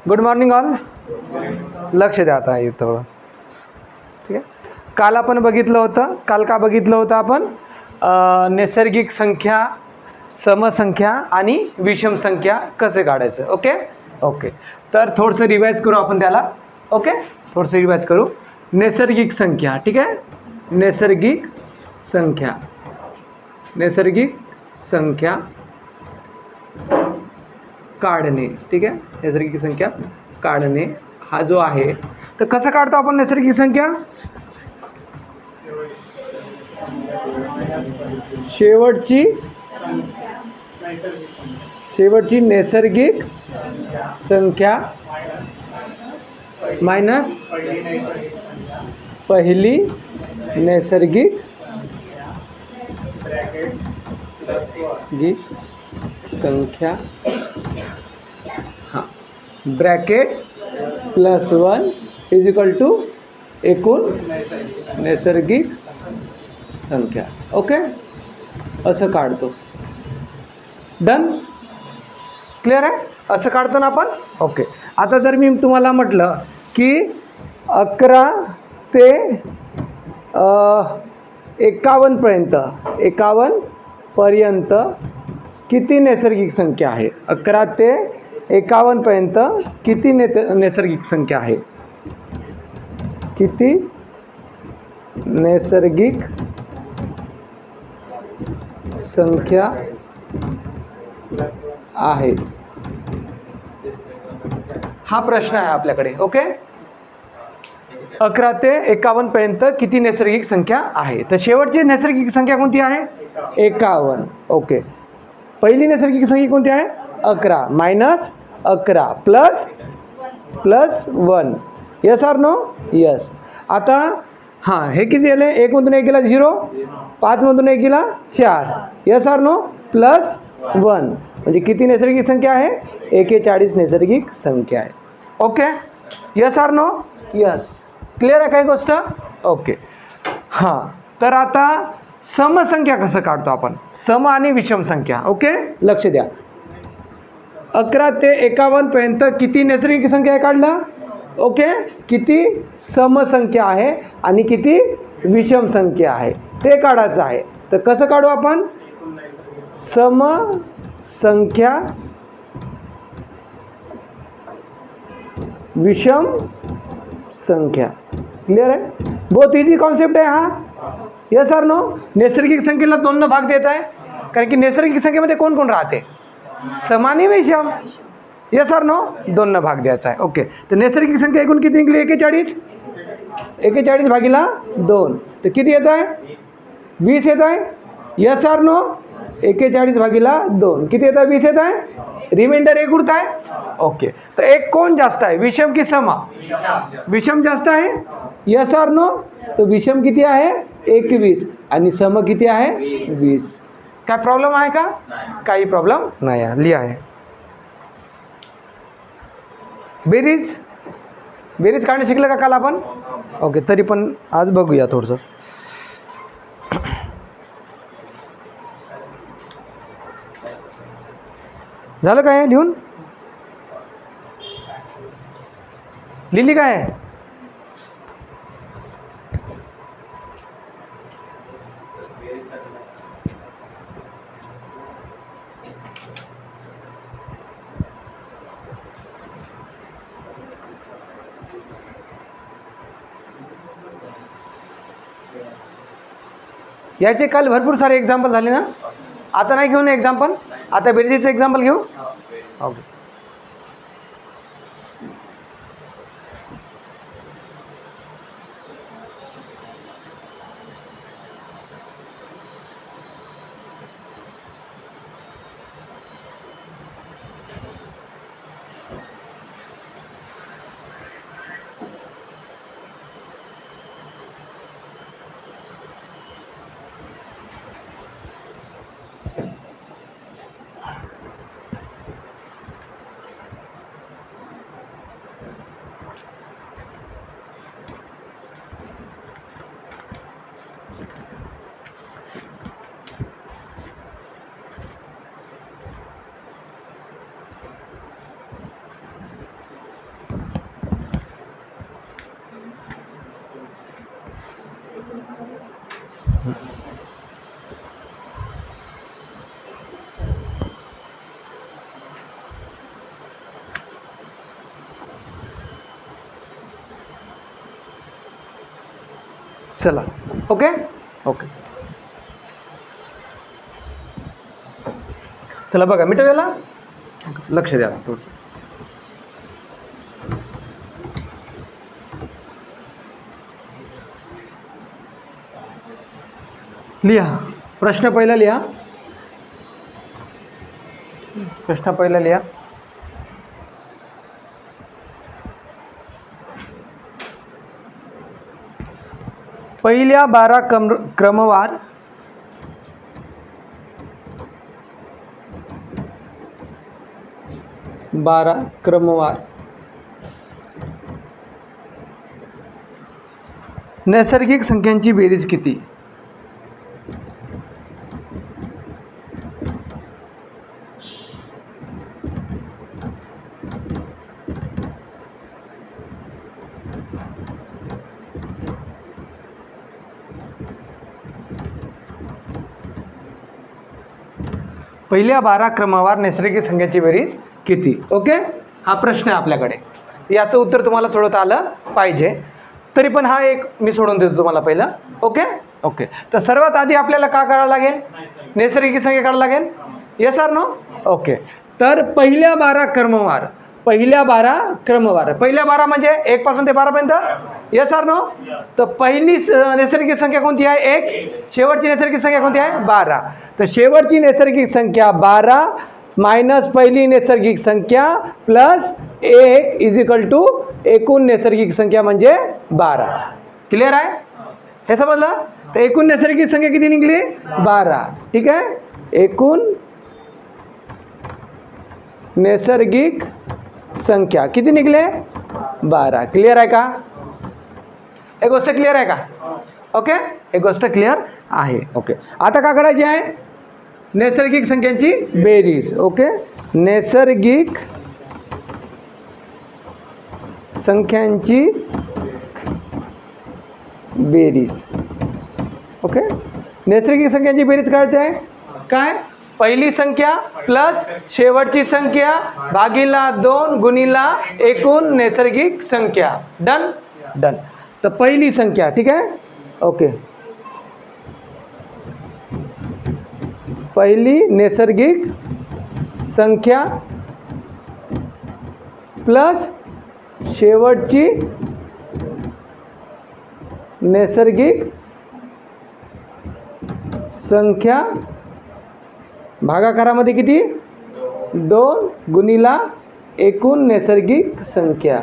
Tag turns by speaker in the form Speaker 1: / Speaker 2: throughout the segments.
Speaker 1: Good morning all. लक्ष द्या आता इथं. ठीक आहे. काल आपण बघितलं होतं, काल का बघितलं होतं आपण? नैसर्गिक संख्या, समसंख्या आणि विषम संख्या कसे काढायचं. Okay okay. तर थोडंसं रिवाईज करू आपण त्याला. ओके, थोडंसं रिवाईज करू. नैसर्गिक संख्या, ठीक आहे. नैसर्गिक संख्या, नैसर्गिक संख्या काढणे. ठीक आहे. नैसर्गिक संख्या काढणे हा जो आहे, तर कसं काढतो आपण नैसर्गिक संख्या? शेवटची नैसर्गिक संख्या मायनस पहिली नैसर्गिक संख्या, हां, ब्रॅकेट +1 = एकूण नैसर्गिक संख्या. ओके, असं काढतो. डन, क्लिअर आहे? असं काढतो ना आपण. ओके. आता जर मी तुम्हाला म्हटलं की 11 ते 51 पर्यंत किती नैसर्गिक संख्या आहे? 11 ते 51 पर्यंत किती नैसर्गिक संख्या आहे? किती नैसर्गिक संख्या आहेत, हा प्रश्न आहे आपल्याकडे. ओके, 11 ते 51 पर्यंत किती नैसर्गिक संख्या आहे? तर शेवटची नैसर्गिक संख्या कोणती आहे? 51. ओके. पहिली नैसर्गिक संख्या कोणती आहे? 11 minus 11 plus 1. Yes or no? Yes. आता हां, हे किती झाले? 1 मधून 1 गेला 0, 5 मधून 1 गेला 4. Yes or no? +1 म्हणजे किती नैसर्गिक संख्या आहे? 41 नैसर्गिक संख्या आहे. Okay, yes or no? Yes. Clear आहे काही गोष्ट? ओके. हां, तर आता समसंख्या कसं काढतो आपण? सम आणि विषम संख्या. ओके, लक्ष द्या. 11 ते 51 पर्यंत किती नैसर्गिक संख्या आहे काढलं? ओके, किती समसंख्या आहे आणि किती विषम संख्या आहे ते काढायचं आहे. तर कसं काढू आपण? समसंख्या विषम संख्या. क्लिअर आहे? बहुत इझी कॉन्सेप्ट आहे हा. Yes or no? नैसर्गिक संख्येला 2 भाग देत आहे, कारण की नैसर्गिक संख्येमध्ये कोण कोण राहते? सम आणि विषम. Yes or no? 2 भाग द्यायचा आहे. ओके, तर नैसर्गिक संख्या एकूण किती निघली? 41. 41 भागीला 2 तर किती येत आहे? 20 येत आहे. Yes or no? 41 भागीला 2 किती येत आहे? 20 येत आहे. रिमाइंडर 1 उरत आहे. ओके, तर एक कोण जास्त आहे, विषम की सम? विषम जास्त आहे. Yes or no? तर विषम किती आहे? 21 आणि सम किती आहे? 20. काय प्रॉब्लेम आहे का? काही प्रॉब्लेम नाही आहे. लिहा आहे. बेरीज काढणं शिकलं का काल आपण? ओके, तरी पण आज बघूया थोडंसं. झालं काय लिहून? लिहिली काय? याचे काल भरपूर सारे एक्झाम्पल झाले ना. आता नाही घेऊ ना एक्झाम्पल, आता बेरीजचं एक्झाम्पल घेऊ. ओके. चला ओके ओके. चला बघा मिटवूया, लक्ष द्या थोडंसं. लिहा प्रश्न पहिला लिहा. प्रश्न पहिला लिहा. पहिल्या 12 क्रमवार नैसर्गिक संख्यांची बेरीज किती? पहिल्या 12 क्रमवार नैसर्गिक संख्यांची बेरीज किती? ओके, हा प्रश्न आहे आपल्याकडे. याचं उत्तर तुम्हाला सोडवता आलं पाहिजे. तरी पण हा एक मी सोडून देतो तुम्हाला पहिला. Okay okay. तर सर्वात आधी आपल्याला का करावं लागेल? नैसर्गिक संख्या काढावं लागेल. Yes or no? ओके. तर पहिल्या 12 क्रमवार, पहिल्या 12 म्हणजे 1 पासून ते 12 पर्यंत. Yes or no? तर पहिली नैसर्गिक संख्या कोणती आहे? 1. शेवटची नैसर्गिक संख्या कोणती आहे? 12. तर शेवटची नैसर्गिक संख्या 12 मायनस पहिली नैसर्गिक संख्या प्लस 1 इज इक्वल टू एकूण नैसर्गिक संख्या म्हणजे 12. क्लिअर आहे? हे समजलं? तर एकूण नैसर्गिक संख्या किती निघली? 12. ठीक आहे. एकूण नैसर्गिक संख्या किती निघले? 12. क्लिअर आहे का? एक गोष्ट क्लिअर आहे का? ओके, एक गोष्ट क्लिअर आहे. ओके. आता का करायची आहे? नैसर्गिक संख्यांची बेरीज. ओके, नैसर्गिक संख्यांची बेरीज. ओके, नैसर्गिक संख्यांची बेरीज करायची आहे. काय? पहिली संख्या प्लस शेवटची संख्या भागीला 2 गुणिला एकूण नैसर्गिक संख्या. Done done. तर पहिली संख्या, ठीक आहे. ओके, पहिली नैसर्गिक संख्या प्लस शेवटची नैसर्गिक संख्या भागाकारामध्ये किती? 2 गुणिला एकूण नैसर्गिक संख्या.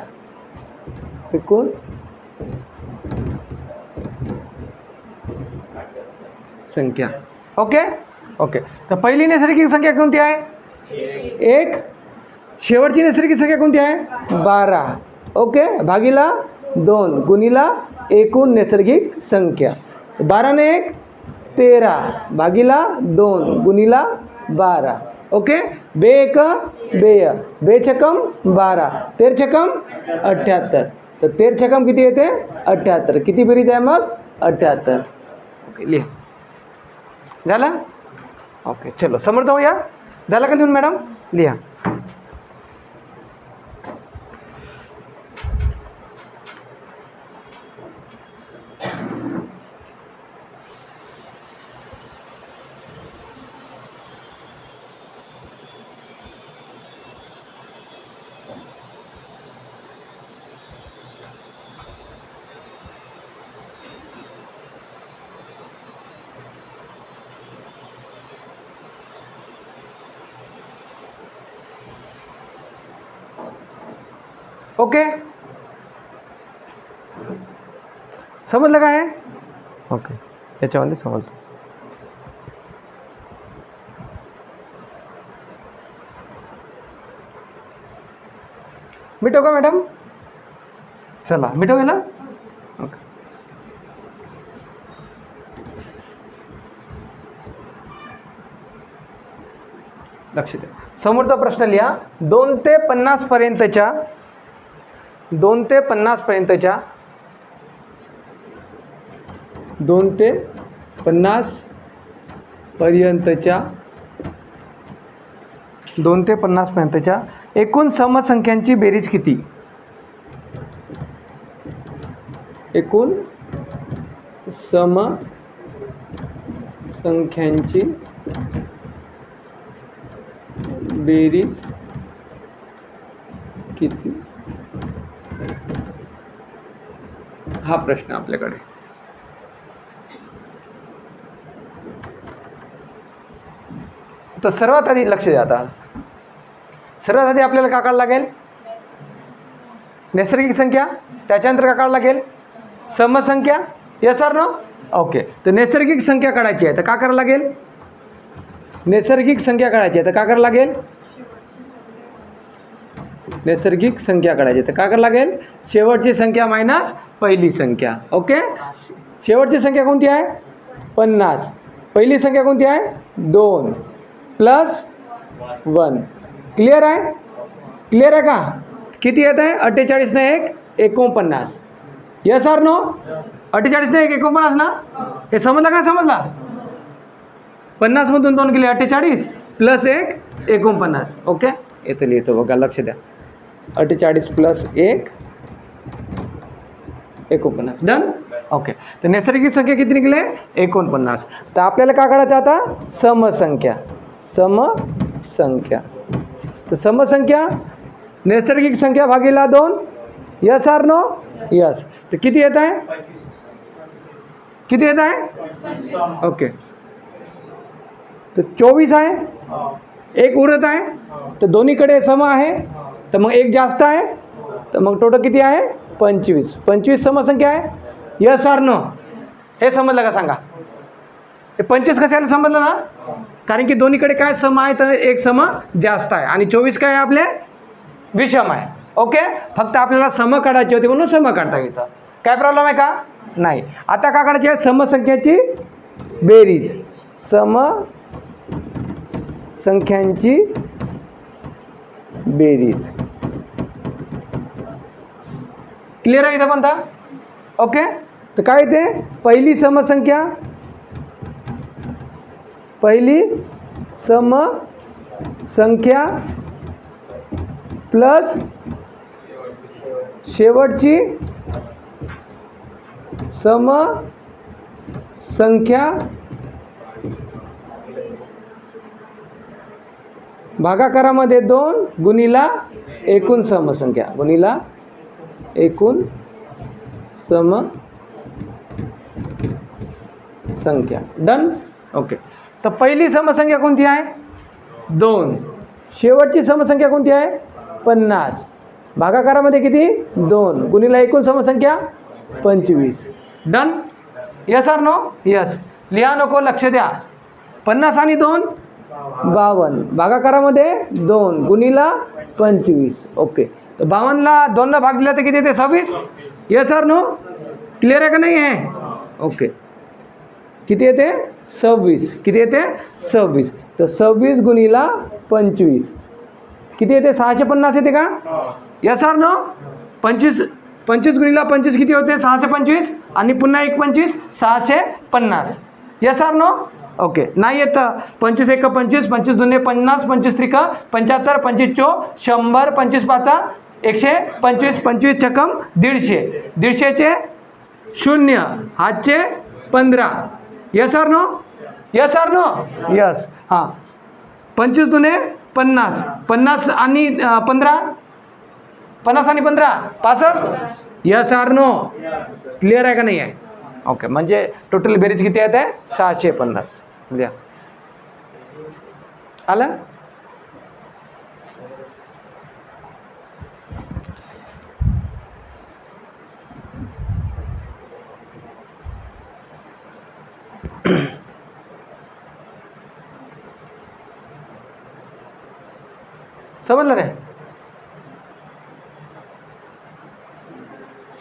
Speaker 1: एकूण संख्या. Okay okay. तर पहिली नैसर्गिक संख्या कोणती आहे? 1. शेवटची नैसर्गिक संख्या कोणती आहे? 12. ओके, भागीला 2 गुणिला एकूण नैसर्गिक संख्या. 12 ने 1 13 भागीला 2 गुणिला 12. ओके, 2 1 2 2 छकम 12 13 छकम 78. तर 13 छकम किती येते? 78. किती बेरीज आहे मग? 78. ओके, लिहा. झालं? ओके, चलो समर्थ होऊया. झालं का लिहून मॅडम? लिहा. ओके, समजलं काय आहे? ओके, याच्यामध्ये समजलं. मिटो का मॅडम? चला मिटो गेला. ओके, लक्ष द्या. समोरचा प्रश्न लिहा. 2 ते 50 पर्यंतच्या 2 ते 50 पर्यंतच्या 2 ते 50 पर्यंतच्या 2 ते 50 पर्यंतच्या एकूण समसंख्यांची बेरीज किती? एकूण सम संख्यांची बेरीज किती? हा प्रश्न आपल्याकडे. तर सर्वात आधी लक्ष द्या. आता सर्वात आधी आपल्याला काय काढायला लागेल? नैसर्गिक संख्या. त्याच्यानंतर काय काढायला लागेल? समसंख्या. Yes or no? ओके. तर नैसर्गिक संख्या काढायची आहे तर काय करावं लागेल? नैसर्गिक संख्या काढायची आहे तर काय करावं लागेल? नैसर्गिक संख्या काढायची तर काय करावं लागेल? शेवटची संख्या मायनस पहिली संख्या. ओके. शेवटची संख्या कोणती आहे? 50. पहिली संख्या कोणती आहे? 2 प्लस 1. क्लिअर आहे? क्लिअर आहे का? किती येत आहे? 48 ने 1 49. Yes or no? 48 ने 1 49 ना? हे समजलं का? समजला? 50 मधून 2 गेले 48 प्लस 1 49. ओके. इथं लिहितो बघा, लक्ष द्या. 48 प्लस 1 49. डन. ओके. तर नैसर्गिक संख्या किती निघले? 49. तर आपल्याला काय काढायचं आता? समसंख्या. समसंख्या. तर समसंख्या नैसर्गिक संख्या भागीला 2. Yes or no? यस. तर किती येत आहे? किती येत आहे? ओके. तर 24 आहे. एक उरत आहे. तर दोन्हीकडे सम आहे. तर मग एक जास्त आहे. तर मग टोटल किती आहे? 25. 25 समसंख्या आहे. Yes or no? हे समजलं का सांगा? हे 25 कशाला समजलं ना? कारण की दोन्हीकडे काय सम आहे तर एक सम जास्त आहे आणि 24 काय आहे आपले? विषम आहे. ओके. फक्त आपल्याला सम काढायची होती म्हणून सम काढता येतं. काय प्रॉब्लेम आहे का? नाही. आता काय काढायची आहे? समसंख्याची बेरीज. समसंख्यांची बेरीज. क्लिअर आहे इथं म्हणता? ओके. तर काय ते? पहिली समसंख्या. पहिली समसंख्या प्लस शेवटची समसंख्या भागाकारामध्ये 2 गुणिला एकूण समसंख्या. गुणिला एकूण समसंख्या. डन. ओके. तर पहिली समसंख्या कोणती आहे? 2. शेवटची समसंख्या कोणती आहे? 50. भागाकारामध्ये किती? 2 गुणिला एकूण समसंख्या 25. Done. Yes or no? Yes. लिहा नको, लक्ष द्या. 50 आणि 2 52. भागाकारामध्ये 2 गुणिला 25. ओके. तर 52ला 2 भाग दिला तर किती येते? 26. Yes or no? क्लिअर आहे का नाही आहे? ओके. किती येते? 26. किती येते? 26. तर 26 गुणिला 25 किती येते? 650 येते का? Yes or no? 25 गुणिला 25 किती होते? 625 आणि पुन्हा एक 25 650. Yes or no? ओके. नाही येतं. 25 1 25 25 2 50 25 3 75 25 4 100 25 5 125 25 चकम 150. 150चे 0 हातचे 15. Yes or no? Yes or no? Yes. हां. 25 दुने 50. 50 आणि 15 50 आणि 15 65. Yes or no? क्लिअर आहे का नाही आहे? ओके. म्हणजे टोटल बेरीज किती येत आहे? 650. द्या. आलं? समजलं काय?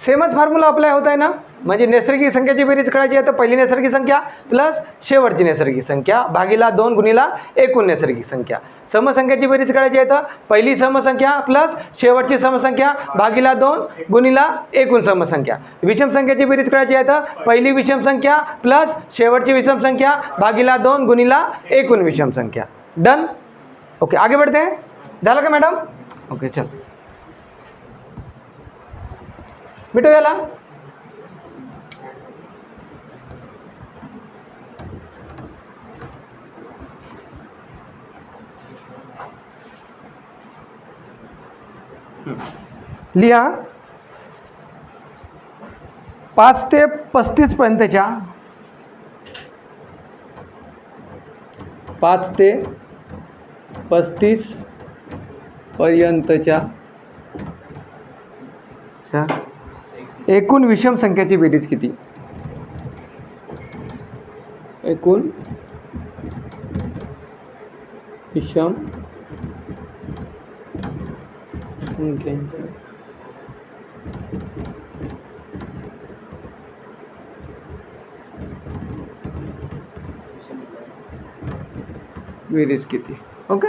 Speaker 1: सेमच फॉर्म्युला अप्लाय होत आहे ना? म्हणजे नैसर्गिक संख्याची बेरीज करायची आहे तर पहिली नैसर्गिक संख्या प्लस शेवटची नैसर्गिक संख्या भागीला 2 गुणिला एकूण नैसर्गिक संख्या. समसंख्याची बेरीज करायची आहे तर पहिली समसंख्या प्लस शेवटची समसंख्या भागीला 2 गुणिला एकूण समसंख्या. विषम संख्याची बेरीज करायची आहे तर पहिली विषम संख्या प्लस शेवटची विषम संख्या भागीला 2 गुणिला एकूण विषम संख्या. डन. ओके. आगे बढ़ते हैं. झालं का मॅडम? ओके. चल मिटो याला. लिहा 5 ते 35 पर्यंतच्या 5 ते 35 पर्यंतच्या एकूण विषम संख्याची बेरीज किती? एकूण विषम संख्यांची बेरीज किती? ओके.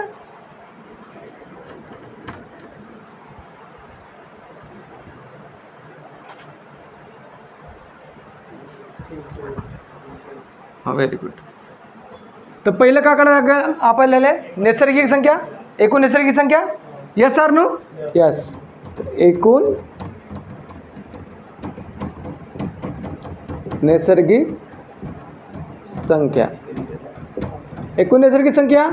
Speaker 1: हां, व्हेरी गुड. तर पहिलं का करायला लागेल आपल्याला? नैसर्गिक संख्या, एकूण नैसर्गिक संख्या. Yes or no? यस. एकूण नैसर्गिक संख्या, एकूण नैसर्गिक संख्या.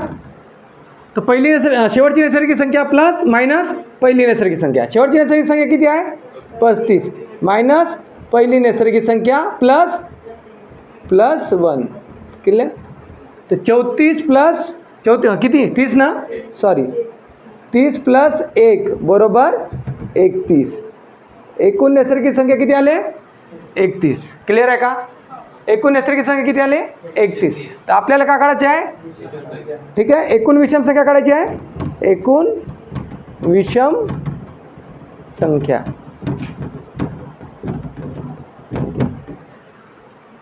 Speaker 1: तर पहिली शेवटची नैसर्गिक संख्या प्लस मायनस पहिली नैसर्गिक संख्या. शेवटची नैसर्गिक संख्या किती आहे? 35 मायनस पहिली नैसर्गिक संख्या प्लस 1. किती? तर 34 प्लस किती? 30 ना? सॉरी, 30 प्लस 1 बरोबर 31. एकूण नैसर्गिक संख्या किती आले? 31. क्लिअर आहे का? एकूण नैसर्गिक संख्या किती आले? 31. तर आपल्याला काय काढायचे आहे? ठीक आहे, एकूण विषम संख्या काढायची आहे. एकूण विषम संख्या.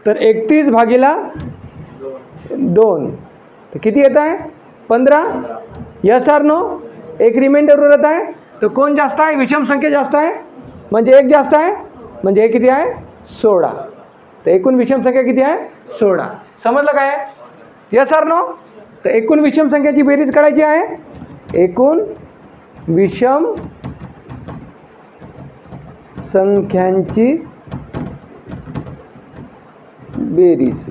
Speaker 1: तर 31 भागीला 2 तर किती येत आहे? 15. Yes or no? एक रिमाइंडर उरत आहे. तर कोण जास्त आहे? विषम संख्या जास्त आहे, म्हणजे 1 जास्त आहे, म्हणजे हे किती आहे? 16. तर एकूण विषम संख्या किती आहे? 16. समजलं काय? Yes or no? तर एकूण विषम संख्याची बेरीज काढायची आहे. एकूण विषम संख्यांची बेरीज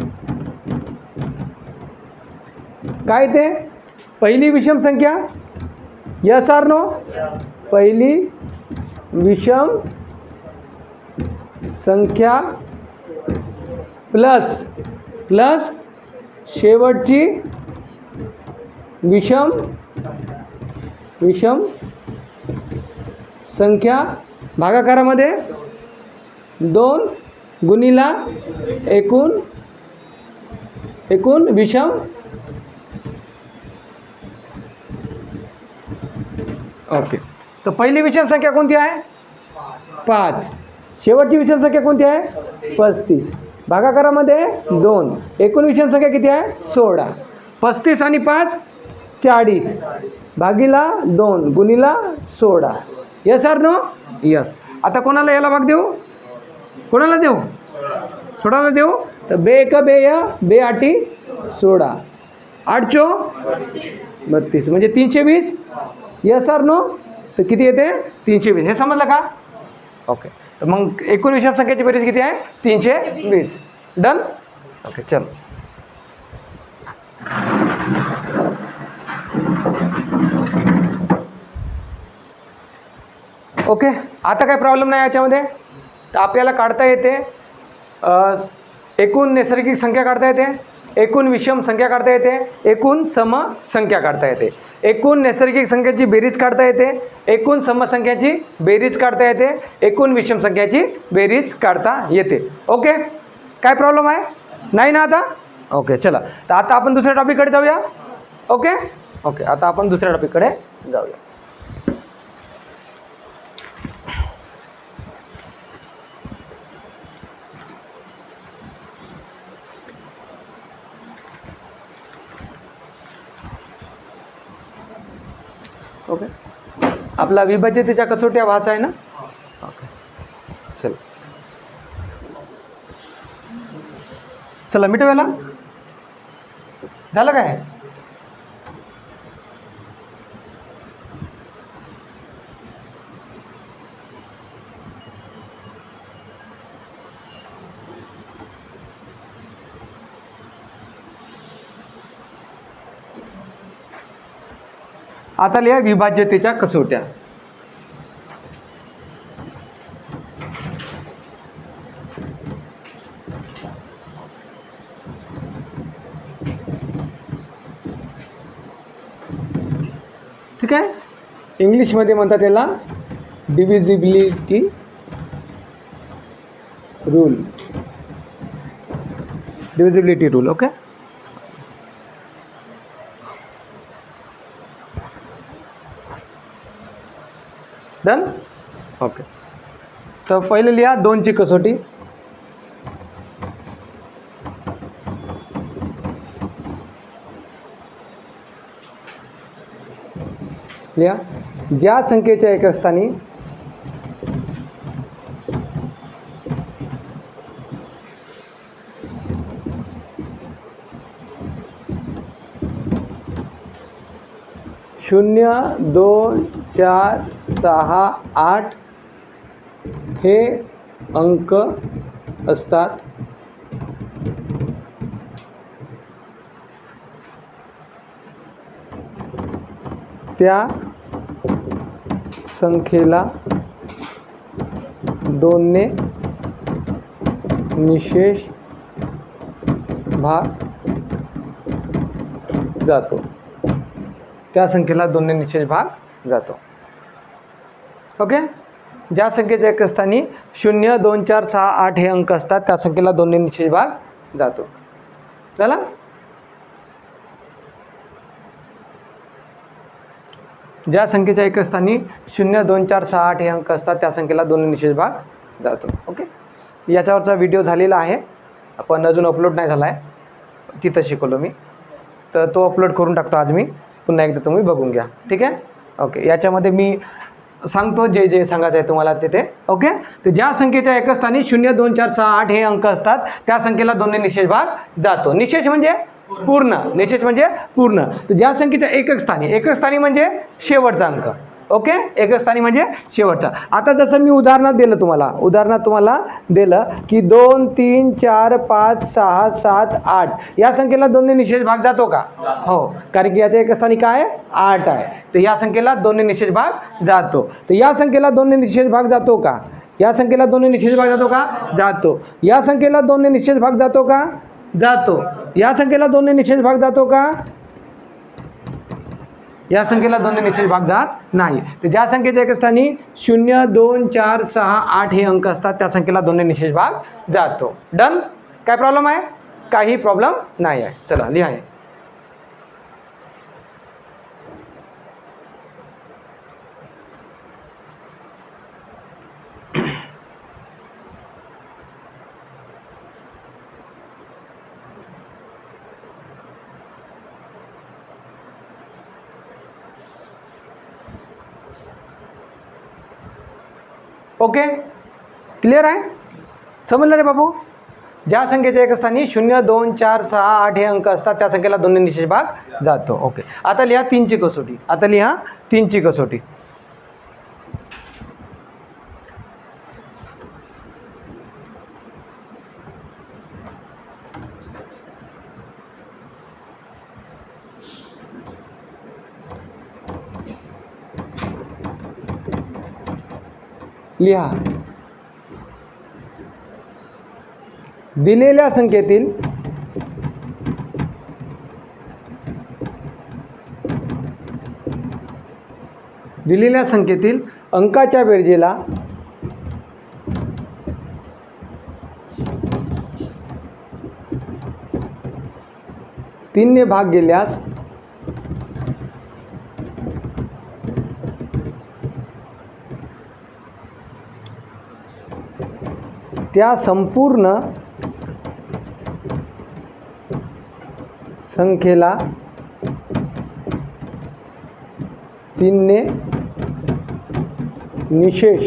Speaker 1: काय ते? पहिली विषम संख्या. Yes or no? पहिली विषम संख्या प्लस शेवटची विषम संख्या भागाकारामध्ये 2 गुणिला एकूण विषम. ओके. तर पहिली विषम संख्या कोणती आहे? 5. शेवटची विषम संख्या कोणती आहे? 35. भागाकारामध्ये 2. एकूण विषम संख्या किती आहे? 16. 35 आणि 5 40 भागीला 2 गुणिला 16. Yes or no? यस. आता कोणाला याला भाग देऊ? कोणाला देऊ? 16ला देऊ. तर 2 1 2 या 2 8 16 8 4 32 म्हणजे 320. Yes or no? तर किती येते? 320. हे समजलं का? ओके. तर मग एकूण विषम संख्येची बेरीज किती आहे? 320. डन? ओके, चल. ओके, आता काही प्रॉब्लेम नाही याच्यामध्ये. तर आपल्याला काढता येते एकूण नैसर्गिक संख्या काढता येते, एकूण विषम संख्या काढता येते, एकूण सम संख्या काढता येते, एकूण नैसर्गिक संख्येची बेरीज काढता येते, एकूण समसंख्याची बेरीज काढता येते, एकूण विषम संख्याची बेरीज काढता येते. ओके, काय प्रॉब्लेम आहे? नाही ना आता? ओके, चला. तर आता आपण दुसऱ्या टॉपिककडे जाऊया. ओके ओके, आता आपण दुसऱ्या टॉपिककडे जाऊया. ओके, आपला विभाज्यतेच्या कसोट्या भास आहे ना? ओके, चल चला मिटवायला झालं काय? आता लिहा विभाज्यतेच्या कसोट्या. ठीक आहे. इंग्लिशमध्ये म्हणतात त्याला divisibility rule. Divisibility rule. Okay. Done. Okay. तर पहिले लिहा 2ची कसोटी. लिहा ज्या संख्येच्या एकस्थानी शून्य 2 4 6 8 हे अंक असतात त्या संख्येला 2 ने निशेष भाग जातो. त्या संख्येला 2 ने निशेष भाग जातो. ओके. ज्या संख्येच्या एकस्थानी 0 2 4 6 8 हे अंक असतात त्या संख्येला 2 ने निशेष भाग जातो. झाला. ज्या संख्येच्या एकस्थानी 0 2 4 6 8 हे अंक असतात त्या संख्येला 2 ने निशेष भाग जातो. ओके. याच्यावरचा व्हिडिओ झालेला आहे, पण अजून अपलोड नाही झाला आहे, तिथं शिकवलो मी, तर तो अपलोड करून टाकतो आज मी. पुन्हा एकदा तुम्ही बघून घ्या. ठीक आहे. ओके. याच्यामध्ये मी सांगतो जे जे सांगायचं आहे तुम्हाला तिथे. ओके. तर ज्या संख्येच्या एकस्थानी 0 2 4 6 8 हे अंक असतात त्या संख्येला 2 ने निशेष भाग जातो. निशेष म्हणजे पूर्ण. निशेष म्हणजे पूर्ण. तर ज्या संख्येच्या एकक स्थानी म्हणजे शेवटचा अंक. ओके. एकक स्थानी म्हणजे शेवटचा. आता जसं मी उदाहरणात तुम्हाला दिलं की 2 3 4 5 6 7 8 या संख्येला 2 ने निशेष भाग जातो का? हो, कारण की याच्या एकक स्थानी काय आहे? 8 आहे. तर या संख्येला 2 ने निशेष भाग जातो. तर या संख्येला 2 ने निशेष भाग जातो का? या संख्येला 2 ने निशेष भाग जातो का? जातो. या संख्येला 2 ने निशेष भाग जातो का? जातो. या संख्येला 2 ने निशेष भाग जातो का? या संख्येला 2 ने निशेष भाग जात नाही. तर ज्या संख्येच्या एकस्थानी 0 2 4 6 8 हे अंक असतात त्या संख्येला 2 ने निशेष भाग जातो. डन. काय प्रॉब्लेम आहे? काही प्रॉब्लेम नाही आहे. चला लिहा. ओके. क्लिअर आहे? समजलं रे बाबू? ज्या संख्येच्या एकस्थानी 0 2 4 6 8 हे अंक असतात त्या संख्येला 2 ने निशेष भाग जातो. ओके. आता लिहा 3ची कसोटी. आता लिहा 3ची कसोटी. लिहा दिलेल्या संख्येतील अंकाच्या बेरजेला तीन ने भाग गेल्यास त्या संपूर्ण संख्येला 3 ने निशेष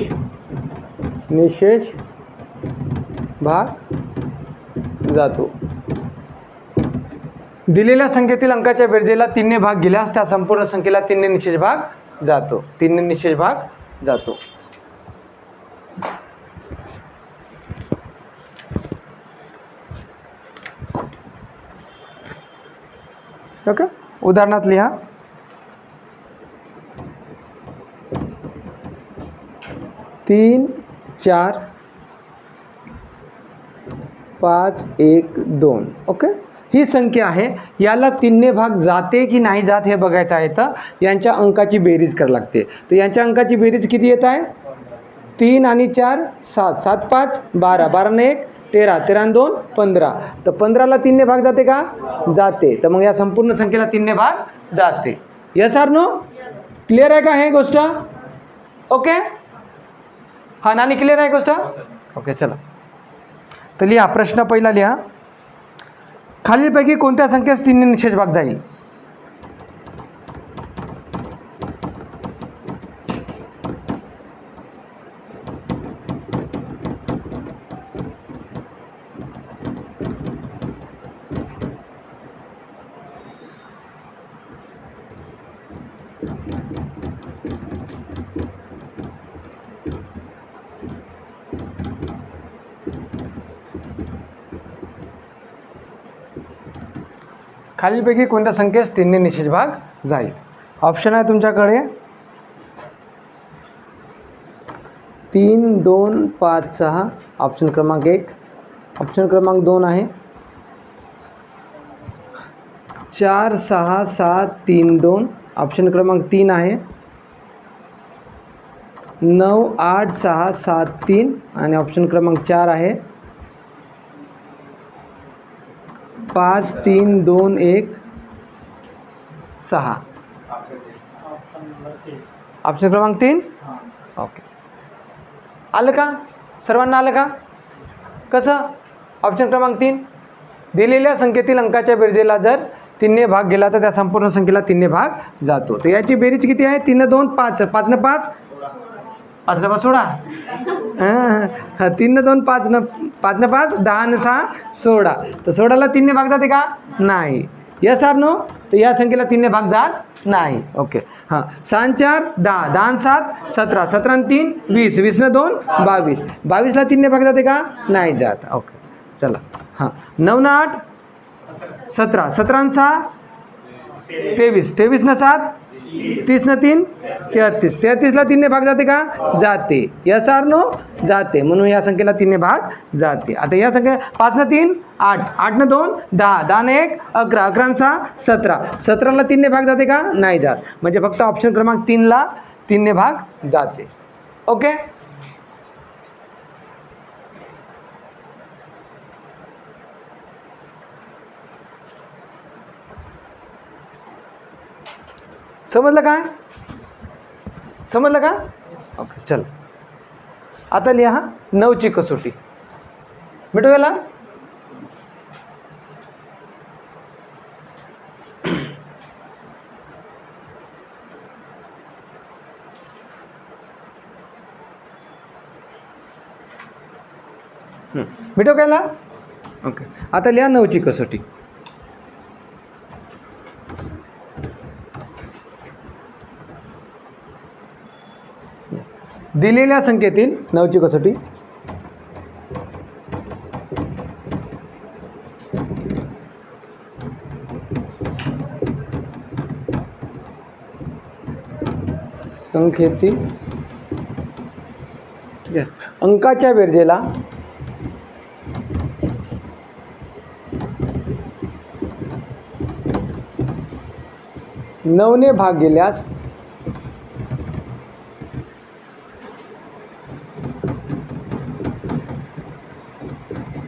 Speaker 1: भाग जातो. दिलेल्या संख्येतील अंकाच्या बेरजेला 3 ने भाग गेल्यास त्या संपूर्ण संख्येला 3 ने निशेष भाग जातो. 3 ने निशेष भाग जातो. ओके. उदाहरणात लिहा 3 4 5 1 2. ओके. ही संख्या आहे, याला 3ने भाग जाते की नाही जात हे बघायचं आहे. तर यांच्या अंकाची बेरीज करावी लागते. तर यांच्या अंकाची बेरीज किती येत आहे? 3 आणि 4 7, 7 5 12, 12 ने 1 13, 13 आणि 2 15. तर 15ला 3ने भाग जाते का? जाते. तर मग या संपूर्ण संख्येला 3ने भाग जाते. Yes or no? क्लिअर आहे का हे गोष्ट? ओके, हा नानी क्लिअर आहे गोष्ट? ओके, चला तर लिहा. प्रश्न पहिला लिहा. खालीलपैकी कोणत्या संख्येस 3ने निशेष भाग जाईल? खालीलपैकी कोणत्या संख्येस 3ने निशेष भाग जाईल? ऑप्शन आहे तुमच्याकडे 3 2 5 6. ऑप्शन क्रमांक 1. ऑप्शन क्रमांक 2 आहे 4 6 7 3 2. ऑप्शन क्रमांक 3 आहे 9 8 6 7 3. आणि ऑप्शन क्रमांक 4 आहे 5 3 2 1 6. ऑप्शन क्रमांक 3. ओके, आलं का सर्वांना? आलं का? कसं? ऑप्शन क्रमांक 3, दिलेल्या संख्येतील अंकाच्या बेरजेला जर 3ने भाग गेला तर त्या संपूर्ण संख्येला 3ने भाग जातो. तर याची बेरीज किती आहे? 3 2 5, 5 न 5 5 न 5 16. हां, 3 न 2 5 न 5 न 5 10 न 6 16. तर 16ला 3ने भाग जाते का? नाही. Yes or no? तर या संख्येला 3ने भाग जात नाही. ओके, हां. 6 न 4 10, 10 न 7 17, 17 न 3 20, 20 न 2 22. 22ला 3ने भाग जाते का? नाही जात. ओके, चला. हां, 9 न 8 17, 17 न 6 23, 23 न 7 30 न 3 33, 33ला 3ने भाग जाते का? जाते. Yes or no? जाते. म्हणून या संख्येला 3ने भाग जाते. आता या संख्या 5 न 3 8, 8 न 2 10, 10 न 1 11, 11 न 6 17, 17ला 3ने भाग जाते का? नाही जात. म्हणजे फक्त ऑप्शन क्रमांक 3ला 3ने भाग जाते. ओके, समजलं काय? समजलं का? ओके, चल आता लिहा 9ची कसोटी. मिटवेला मिटव केला. ओके, आता लिहा 9ची कसोटी. दिलेल्या संख्येतील 9ची कसोटी. संख्येतील ठीक आहे अंकाच्या बेरजेला नवने भाग गेल्यास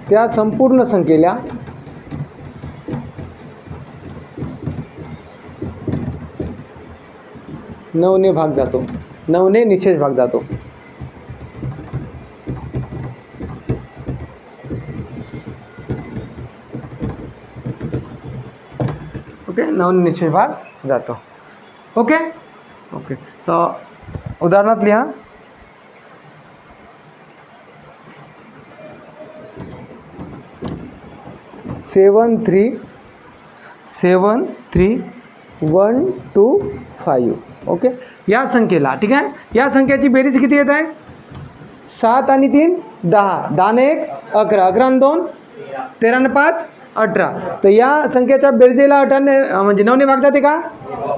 Speaker 1: त्या संपूर्ण संख्येला नवने भाग जातो. नवने निशेष भाग जातो. ओके, नवने निशेष भाग जातो. ओके ओके, तर उदाहरणात लिहा. सेवन थ्री 1 2 5. ओके, या संख्येला ठीक आहे. या संख्येची बेरीज किती येत आहे? 7 आणि 3 10, 10 ने 1 11, 11 आणि 2 13 आणि 5 18. तर या संख्येच्या बेरजेला 18ने म्हणजे 9ने भाग जाते का?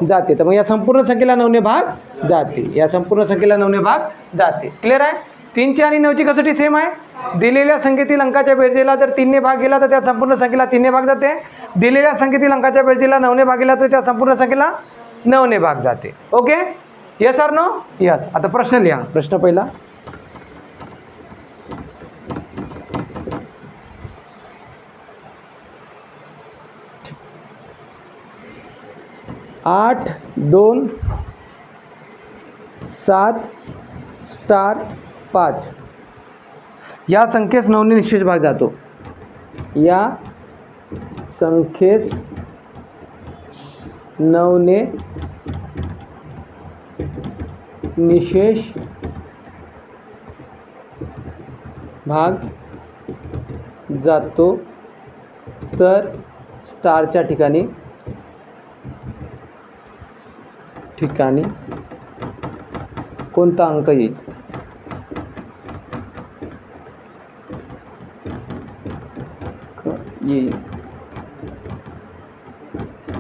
Speaker 1: जाते. तर मग या संपूर्ण संख्येला 9ने भाग जाते. या संपूर्ण संख्येला 9ने भाग जाते. क्लिअर आहे? 3ची आणि 9ची कसोटी सेम आहे. दिलेल्या संख्येतील अंकाच्या बेरजेला जर 3ने भाग गेला तर त्या संपूर्ण संख्येला 3ने भाग जाते. दिलेल्या संख्येतील अंकाच्या बेरजेला 9ने भाग गेला तर त्या संपूर्ण संख्येला 9ने भाग जाते. Okay, yes or no? Yes. आता प्रश्न लिहा. प्रश्न पहिला, 8 2 7 स्टार 5 या संख्येस 9ने निशेष भाग जातो. या संख्येस 9ने निशेष भाग जातो तर स्टारच्या ठिकाणी कोणता अंक येईल?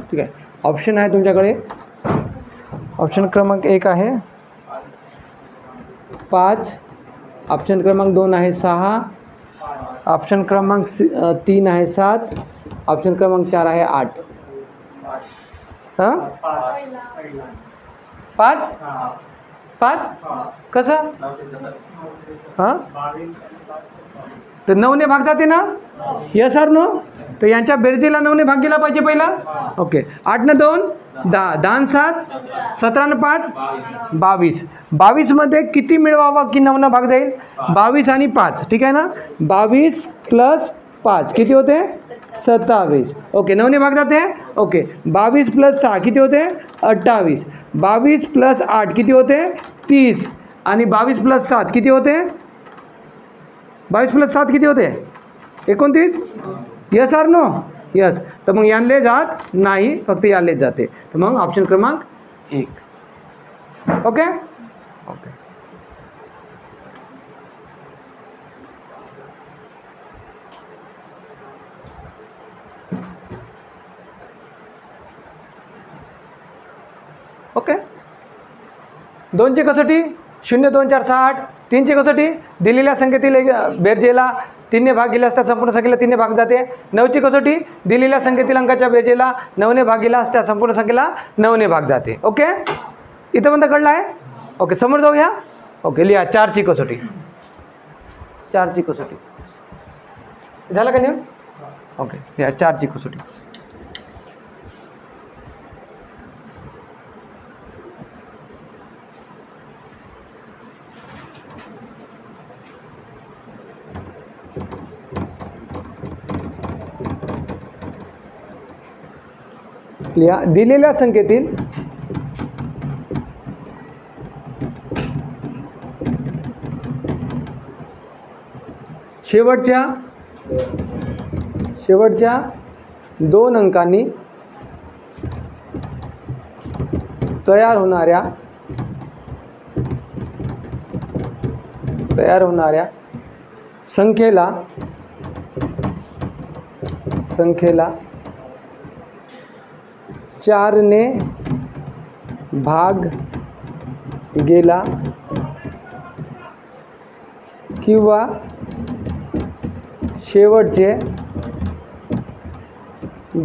Speaker 1: ठीक आहे. ऑप्शन आहे तुमच्याकडे. ऑप्शन क्रमांक 1 आहे 5, ऑप्शन क्रमांक 2 आहे 6, ऑप्शन क्रमांक 3 आहे 7, ऑप्शन क्रमांक 4 आहे 8. हां, 5 5 कसं? हां, तर 9ने भाग जाते ना. Yes or no? तर यांच्या बेरजेला 9ने भाग गेला पाहिजे पहिला. ओके, 8 न 2 10, 10 न 7 17 न 5 22. 22 मध्ये किती मिळवावं की 9 भाग जाईल? 22 आणि 5. ठीक आहे ना. 22 प्लस 5 किती होते? 27. ओके, 9ने भाग जाते. ओके, 22 प्लस 6 किती होते? 28. 22 प्लस 8 किती होते? 30. आणि 22 प्लस 7 किती होते? 22 प्लस 7 किती होते? 29. Yes or no? यस. तर मग यांले जात नाही, फक्त यालेच जाते. तर मग ऑप्शन क्रमांक 1. Okay okay. ओके, 2ची कसोटी 0 2 4 6 8. 3ची कसोटी दिलेल्या संख्येतील बेरजेला 3ने भाग गेल्यास त्या संपूर्ण संख्येला 3ने भाग जाते. 9ची कसोटी दिलेल्या संख्येतील अंकाच्या बेरजेला 9ने भाग गेल्यास त्या संपूर्ण संख्येला 9ने भाग जाते. ओके, इथंपर्यंत कळलं आहे? ओके, समोर जाऊया. ओके, लिहा 4ची कसोटी. 4ची कसोटी झालं का लिहून? ओके, लिहा 4ची कसोटी. लिहा, दिलेल्या संख्येतील शेवटच्या 2 अंकांनी तयार होणाऱ्या संख्येला 4ने भाग गेला किंवा शेवटचे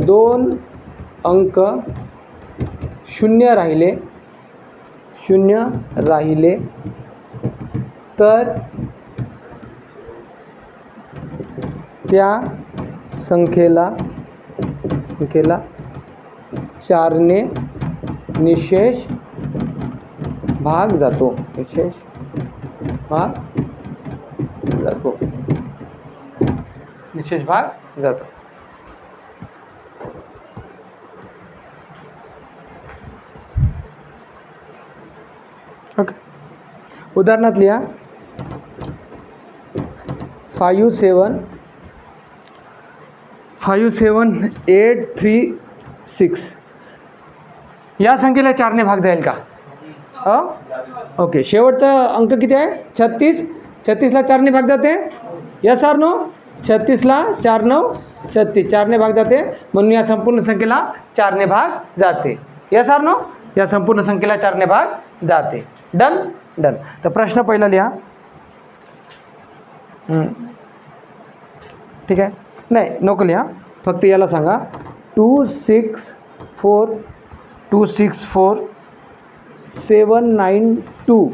Speaker 1: 2 अंक शून्य राहिले तर त्या संख्येला 4ने निशेष भाग जातो. निशेष भाग जातो. ओके, उदाहरणात लिहा 5 7 8 3 6 या संख्येला 4ने भाग जाईल का? ओके, शेवटचा अंक किती आहे? 36. 36ला 4ने भाग जाते. Yes or no? 36ला 4 9 36, 4ने भाग जाते. म्हणून या संपूर्ण संख्येला 4ने भाग जाते. Yes or no? या संपूर्ण संख्येला 4ने भाग जाते. Done done. तर प्रश्न पहिला लिहा. ठीक आहे, नाही नको लिहा, फक्त याला सांगा 264,792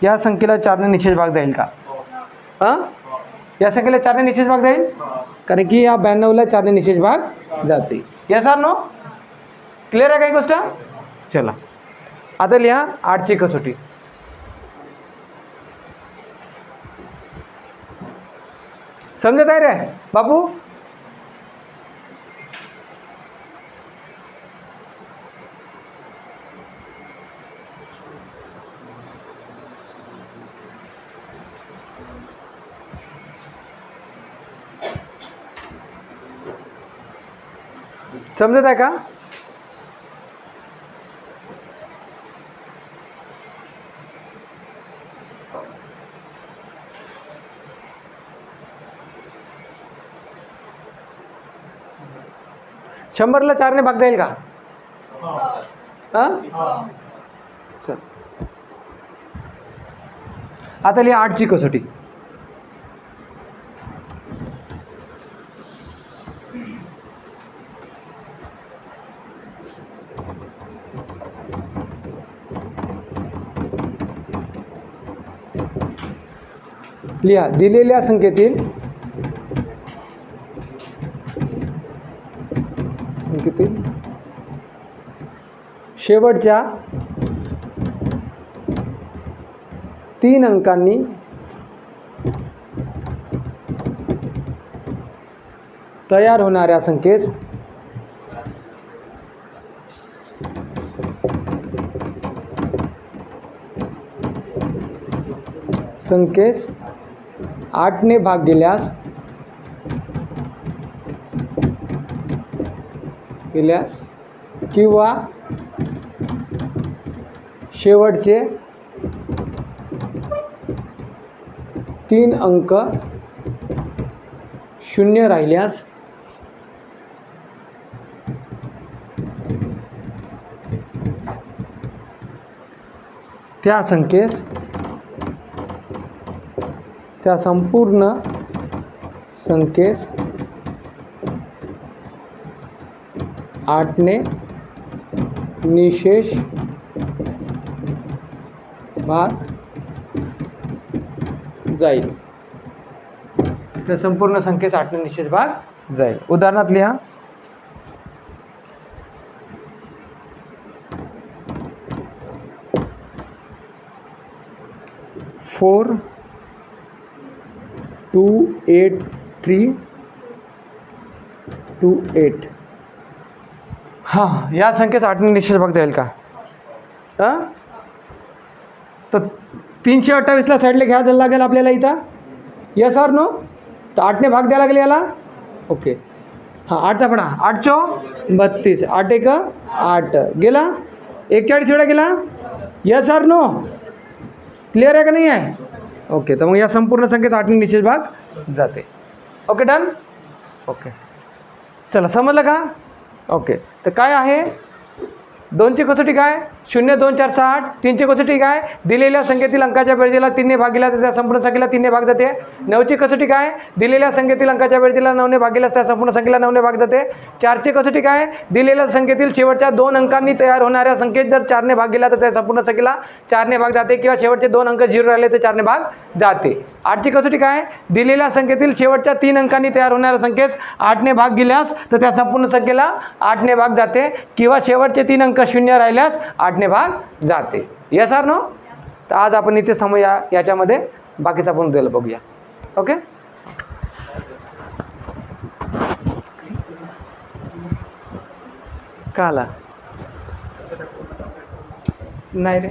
Speaker 1: या संख्येला 4ने निशेष भाग जाईल का? हां, या संख्येला 4ने निशेष भाग जाईल, कारण की या 92ला 4ने निशेष भाग जाते. Yes or no? क्लिअर आहे काही गोष्ट? चला आता लिहा 8ची कसोटी. समजत आहे रे बापू? समजत आहे का? शंभरला 4ने भाग जाईल का? हां, चल आता लिहा 8ची कसोटी. लिहा दिलेल्या संख्येतील शेवटच्या 3 अंकांनी तयार होणाऱ्या संख्येस संख्येस 8ने भाग गेल्यास किंवा शेवटचे 3 अंक 0 राहिल्यास त्या संख्येस त्या संपूर्ण संख्येस 8ने निशेष भाग जाईल. त्या संपूर्ण संख्येस 8ने निशेष भाग जाईल. उदाहरणात लिहा 4,2,8,3,2,8. हां, या संख्येस 8ने निशेष भाग जाईल का? हां, तर 328ला साईडला घ्या लागेल आपल्याला इथं. Yes or no? तर 8ने भाग द्यायला लागेल याला. ओके, हां 8चा पडा 8 चौ 32, 8 एक 8 गेला, 41 वेळा गेला. Yes or no? क्लिअर आहे का नाही आहे? ओके, तर मग या संपूर्ण संख्येस 8ने निशेष भाग जाते. Okay done. ओके चला समजलं का? ओके, तर काय आहे 2ची कसोटी काय? 0, 2, 4, 6, 8. 3ची कसोटी काय? दिलेल्या संख्येतील अंकाच्या बेरजेला 3ने भाग दिला तर त्या संपूर्ण संख्येला 3ने भाग जाते. 9ची कसोटी काय? दिलेल्या संख्येतील अंकाच्या बेरजेला 9ने भाग दिल्यास त्या संपूर्ण संख्येला 9ने भाग जाते. 4ची कसोटी काय? दिलेल्या संख्येतील शेवटच्या 2 अंकांनी तयार होणाऱ्या संख्येत जर 4ने भाग गेला तर त्या संपूर्ण संख्येला 4ने भाग जाते किंवा शेवटचे 2 अंक 0 राहिले तर 4ने भाग जाते. 8ची कसोटी काय? दिलेल्या संख्येतील शेवटच्या 3 अंकांनी तयार होणाऱ्या संख्येस 8ने भाग गेल्यास तर त्या संपूर्ण संख्येला 8ने भाग जाते किंवा शेवटचे 3 अंक 0 राहिल्यास 8ने भाग जाते. Yes or no? तर आज आपण इथेच थांबूया. याच्यामध्ये बाकीचा आपण उद्याला बघूया. ओके, का आला नाही रे.